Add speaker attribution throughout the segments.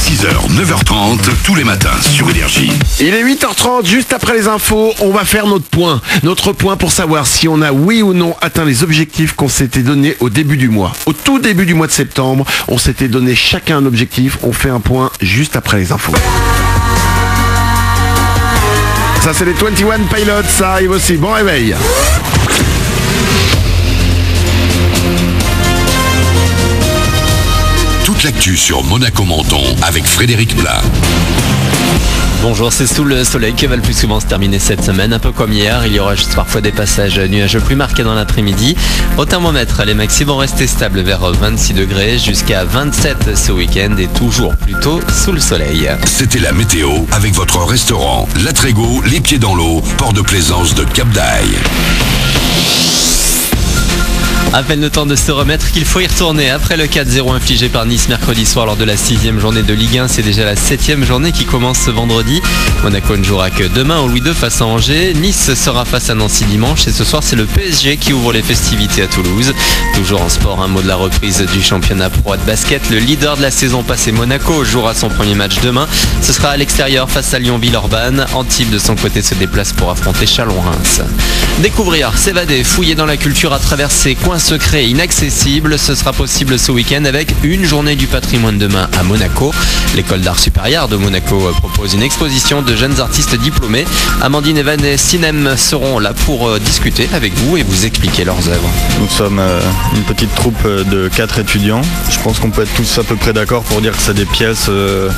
Speaker 1: 6h, 9h30, tous les matins sur Énergie.
Speaker 2: Il est 8h30, juste après les infos, on va faire notre point. Notre point pour savoir si on a oui ou non atteint les objectifs qu'on s'était donnés au début du mois. Au tout début du mois de septembre, on s'était donné chacun un objectif. On fait un point juste après les infos. Ça c'est les 21 Pilots, ça arrive aussi. Bon réveil.
Speaker 1: Toute l'actu sur Monaco-Menton avec Frédéric Plat.
Speaker 3: Bonjour, c'est sous le soleil que va le plus souvent se terminer cette semaine. Un peu comme hier, il y aura juste parfois des passages nuageux plus marqués dans l'après-midi. Au thermomètre, les maxi vont rester stables vers 26 degrés jusqu'à 27 ce week-end et toujours plutôt sous le soleil.
Speaker 1: C'était la météo avec votre restaurant La Trégo, les pieds dans l'eau, port de plaisance de Cap d'Aille.
Speaker 3: À peine le temps de se remettre qu'il faut y retourner. Après le 4-0 infligé par Nice mercredi soir lors de la 6e journée de Ligue 1, c'est déjà la 7e journée qui commence ce vendredi. Monaco ne jouera que demain au Louis II face à Angers. Nice sera face à Nancy dimanche et ce soir c'est le PSG qui ouvre les festivités à Toulouse. Toujours en sport, un mot de la reprise du championnat pro de basket. Le leader de la saison passée, Monaco, jouera son premier match demain. Ce sera à l'extérieur face à Lyon-Villeurbanne. Antibes de son côté se déplace pour affronter Chalon-Reims. Découvrir, s'évader, fouiller dans la culture à travers ses coins secrets inaccessibles, ce sera possible ce week-end avec une journée du patrimoine demain à Monaco. L'école d'art supérieur de Monaco propose une exposition de jeunes artistes diplômés. Amandine, Evan et Sinem seront là pour discuter avec vous et vous expliquer leurs œuvres.
Speaker 4: Nous sommes une petite troupe de 4 étudiants. Je pense qu'on peut être tous à peu près d'accord pour dire que c'est des pièces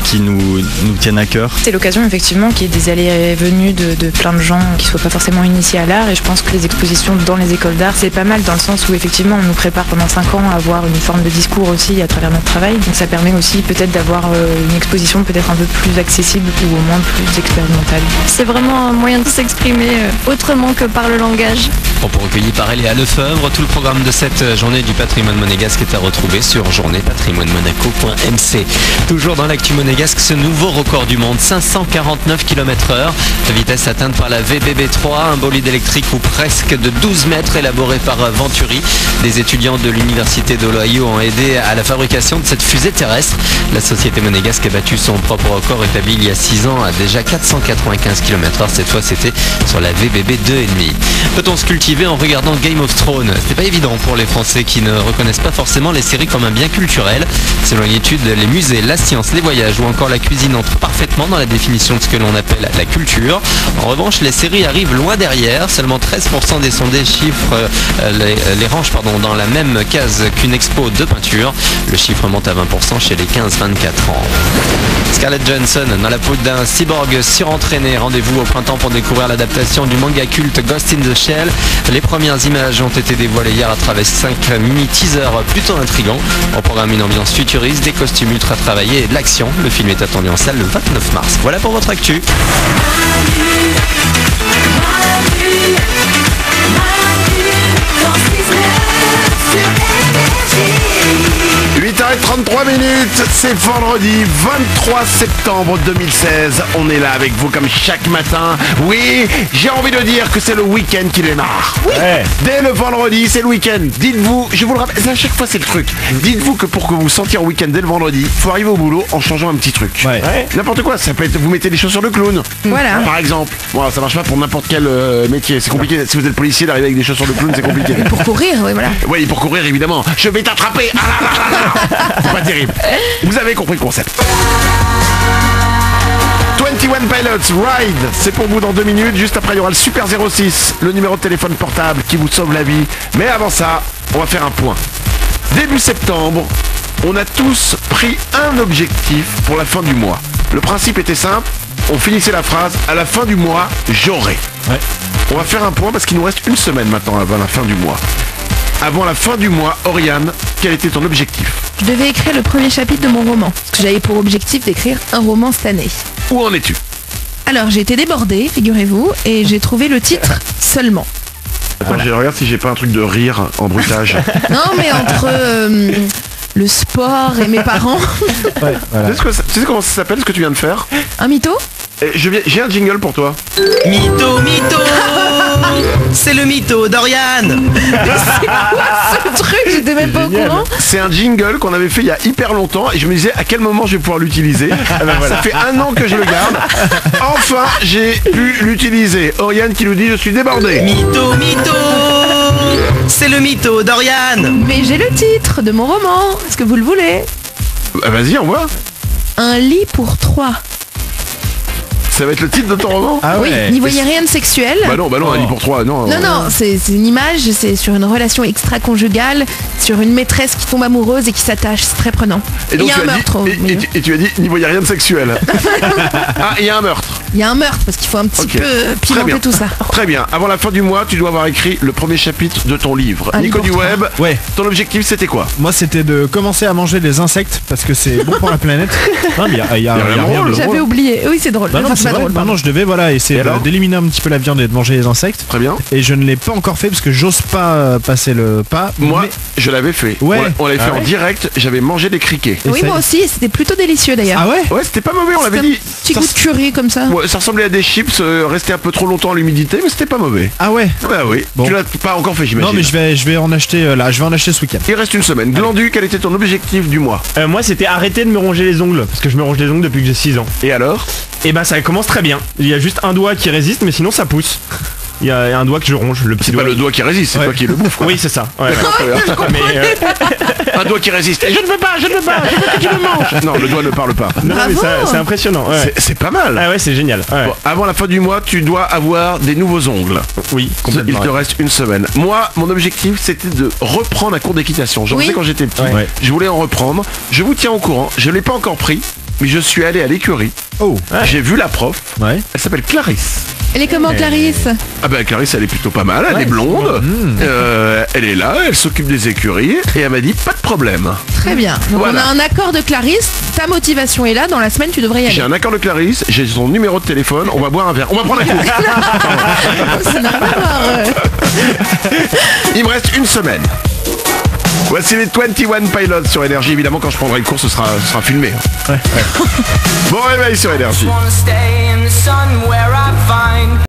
Speaker 4: qui nous tiennent à cœur.
Speaker 5: C'est l'occasion effectivement qu'il y ait des allées et venues de plein de gens qui ne soient pas forcément initiés à l'art, et je pense que les expositions dans les écoles d'art c'est pas mal dans le sens où effectivement on nous prépare pendant 5 ans à avoir une forme de discours aussi à travers notre travail, donc ça permet aussi peut-être d'avoir une exposition peut-être un peu plus accessible ou au moins plus expérimentale.
Speaker 6: C'est vraiment un moyen de s'exprimer autrement que par le langage.
Speaker 3: Propos recueillis par Eléa Lefebvre, tout le programme de cette journée du patrimoine monégasque est à retrouver sur journéepatrimoinemonaco.mc. Toujours dans l'actu monégasque, ce nouveau record du monde, 549 km/h, vitesse atteinte par la VBB3, un bolide électrique ou presque de 12 mètres élaboré par Venturi. Des étudiants de l'université de l'Ohio ont aidé à la fabrication de cette fusée terrestre. La société monégasque a battu son propre record établi il y a 6 ans à déjà 495 km/h. Cette fois c'était sur la VBB 2,5. Peut-on se cultiver en regardant Game of Thrones? C'est pas évident pour les Français qui ne reconnaissent pas forcément les séries comme un bien culturel. Selon une étude, les musées, la science, les voyages ou encore la cuisine entrent parfaitement dans la définition de ce que l'on appelle la culture. En revanche, les séries arrivent loin derrière. Seulement 13% des sondés chiffrent les rangent dans la même case qu'une expo de peinture. Le chiffre monte à 20% chez les 15-24 ans. Scarlett Johansson dans la peau d'un cyborg surentraîné. Rendez-vous au printemps pour découvrir l'adaptation du manga culte Ghost in the Shell. Les premières images ont été dévoilées hier à travers 5 mini-teasers plutôt intrigants. On programme une ambiance futuriste, des costumes ultra travaillés et de l'action. Le film est attendu en salle le 29 mars. Voilà pour votre actu.
Speaker 2: 8h33, c'est vendredi 23 septembre 2016. On est là avec vous comme chaque matin. Oui, j'ai envie de dire que c'est le week-end qui démarre. Oui. Ouais. Dès le vendredi, c'est le week-end. Dites-vous, je vous le rappelle, à chaque fois c'est le truc. Dites-vous que pour que vous sentiez en week-end dès le vendredi, il faut arriver au boulot en changeant un petit truc. Ouais. N'importe quoi, ça peut être, vous mettez des chaussures de clown. Voilà. Par exemple. Bon, ça marche pas pour n'importe quel métier. C'est compliqué. Si vous êtes policier, d'arriver avec des chaussures de clown, c'est compliqué.
Speaker 5: Et pour courir, oui, voilà.
Speaker 2: Oui, pour courir, évidemment. Je vais t'attraper. Ah là là là là. C'est pas terrible. Vous avez compris le concept. 21 Pilots Ride, c'est pour vous dans 2 minutes. Juste après, il y aura le Super 06, le numéro de téléphone portable qui vous sauve la vie. Mais avant ça, on va faire un point. Début septembre, on a tous pris un objectif pour la fin du mois. Le principe était simple, on finissait la phrase, à la fin du mois, j'aurai. Ouais. On va faire un point parce qu'il nous reste une semaine maintenant avant la fin du mois. Avant la fin du mois, Oriane, quel était ton objectif?
Speaker 6: Je devais écrire le premier chapitre de mon roman, parce que j'avais pour objectif d'écrire un roman cette année.
Speaker 2: Où en es-tu?
Speaker 6: Alors j'ai été débordée, figurez-vous, et j'ai trouvé le titre seulement.
Speaker 2: Attends, voilà. Je regarde si j'ai pas un truc de rire en bruitage.
Speaker 6: Non mais entre le sport et mes parents.
Speaker 2: Ouais, voilà. Tu sais comment ça s'appelle ce que tu viens de faire?
Speaker 6: Un mytho?
Speaker 2: J'ai un jingle pour toi.
Speaker 7: Mytho, mytho. C'est le mytho d'Oriane.
Speaker 6: Ce truc, j'étais même pas au courant.
Speaker 2: C'est un jingle qu'on avait fait il y a hyper longtemps et je me disais à quel moment je vais pouvoir l'utiliser. Ça fait 1 an que je le garde. Enfin, j'ai pu l'utiliser. Oriane qui nous dit je suis débordé.
Speaker 7: Mytho, mytho. C'est le mytho d'Oriane.
Speaker 6: Mais j'ai le titre de mon roman. Est-ce que vous le voulez?
Speaker 2: Vas-y, on voit.
Speaker 6: Un lit pour 3.
Speaker 2: Ça va être le titre de ton roman?
Speaker 8: Ah
Speaker 6: Oui,
Speaker 8: ouais.
Speaker 6: n'y voyez rien de sexuel.
Speaker 2: Bah non, un lit pour 3, non.
Speaker 6: Non, c'est une image, c'est sur une relation extra-conjugale, sur une maîtresse qui tombe amoureuse et qui s'attache, c'est très prenant.
Speaker 2: Et
Speaker 6: Il
Speaker 2: donc
Speaker 6: y a
Speaker 2: tu
Speaker 6: un
Speaker 2: as
Speaker 6: meurtre.
Speaker 2: dit, et tu as dit, n'y voyez rien de sexuel. Ah, il y a un meurtre.
Speaker 6: Il y a un meurtre parce qu'il faut un petit
Speaker 2: Ok.
Speaker 6: peu
Speaker 2: Très bien.
Speaker 6: pimenter tout ça.
Speaker 2: Très bien. Avant la fin du mois, tu dois avoir écrit le premier chapitre de ton livre.
Speaker 6: Un
Speaker 2: Nico
Speaker 6: livre
Speaker 2: du Web,
Speaker 8: Ouais.
Speaker 2: ton objectif c'était quoi?
Speaker 8: Moi, c'était de commencer à manger des insectes parce que c'est bon pour la planète. Non, mais il y a
Speaker 2: rien
Speaker 8: rien
Speaker 2: de
Speaker 8: de
Speaker 2: drôle.
Speaker 8: drôle.
Speaker 6: J'avais oublié. Oui, c'est drôle.
Speaker 8: Bah non,
Speaker 6: Enfin,
Speaker 8: c'est
Speaker 6: pas
Speaker 8: vrai.
Speaker 6: drôle.
Speaker 8: Maintenant, je devais essayer
Speaker 2: Et alors
Speaker 8: d'éliminer un petit peu la viande et de manger les insectes.
Speaker 2: Très bien.
Speaker 8: Et je ne l'ai pas encore fait parce que j'ose pas passer le pas.
Speaker 2: Moi,
Speaker 8: mais-
Speaker 2: je l'avais fait.
Speaker 8: Ouais.
Speaker 2: On l'avait fait
Speaker 8: Ah
Speaker 2: en
Speaker 8: ouais
Speaker 2: direct. J'avais mangé des criquets.
Speaker 6: Oui,
Speaker 8: Essaye.
Speaker 6: moi aussi, et c'était plutôt délicieux d'ailleurs.
Speaker 8: Ah ouais.
Speaker 2: Ouais, c'était pas mauvais, on l'avait
Speaker 6: C'était un
Speaker 2: dit.
Speaker 6: petit
Speaker 2: Ça
Speaker 6: goût de curry comme ça.
Speaker 2: Ouais, ça ressemblait à des chips restés un peu trop longtemps à l'humidité, mais c'était pas mauvais.
Speaker 8: Ah ouais.
Speaker 2: Bah oui.
Speaker 8: Bon.
Speaker 2: Tu l'as pas encore fait, j'imagine.
Speaker 8: Non, mais je vais en acheter là. Je vais en acheter ce week-end.
Speaker 2: Il reste une semaine. Glandu, quel était ton objectif du mois?
Speaker 9: Moi c'était arrêter de me ronger les ongles parce que je me ronge les ongles depuis que j'ai 6 ans.
Speaker 2: Et alors?
Speaker 9: Et bah ça commence très bien. Il y a juste un doigt qui résiste mais sinon ça pousse. Il y a un doigt que je ronge, le petit
Speaker 2: C'est
Speaker 9: doigt.
Speaker 2: pas le doigt qui résiste, c'est
Speaker 8: Ouais.
Speaker 2: toi qui le bouffe, quoi.
Speaker 9: Oui c'est ça. Ouais, ouais. Mais
Speaker 2: Un doigt qui résiste. Et je ne veux pas, je ne veux que tu le manges. Non, le doigt ne parle pas.
Speaker 9: non, mais
Speaker 6: Bravo.
Speaker 9: c'est impressionnant. Ouais.
Speaker 2: C'est pas mal.
Speaker 9: Ah ouais c'est génial. Ouais.
Speaker 2: Bon, avant la fin du mois, tu dois avoir des nouveaux ongles.
Speaker 9: Oui
Speaker 2: Il
Speaker 9: complètement.
Speaker 2: te reste une semaine. Moi, mon objectif, c'était de reprendre un cours d'équitation. J'en
Speaker 6: Oui.
Speaker 2: faisais quand j'étais petit.
Speaker 8: Ouais.
Speaker 2: Je voulais en reprendre. Je vous tiens au courant. Je l'ai pas encore pris, mais je suis allé à l'écurie.
Speaker 8: Oh.
Speaker 2: J'ai vu la prof.
Speaker 8: Ouais.
Speaker 2: Elle s'appelle Clarisse.
Speaker 6: Elle est comment, Clarisse?
Speaker 2: Ah ben Clarisse, elle est plutôt pas mal. Elle est blonde. Elle est là. Elle s'occupe des écuries. Et elle m'a dit pas de problème.
Speaker 6: Très bien. Donc
Speaker 2: Voilà.
Speaker 6: on a un accord de Clarisse. Ta motivation est là. Dans la semaine, tu devrais y aller.
Speaker 2: J'ai un accord de Clarisse. J'ai son numéro de téléphone. On va boire un verre. On va prendre un coup.
Speaker 6: Ça n'a rien à voir.
Speaker 2: Il me reste une semaine. Voici les 21 Pilots sur Énergie. Évidemment, quand je prendrai le cours, ce sera filmé. Bon réveil sur Énergie.
Speaker 10: Wanna stay in the sun where I find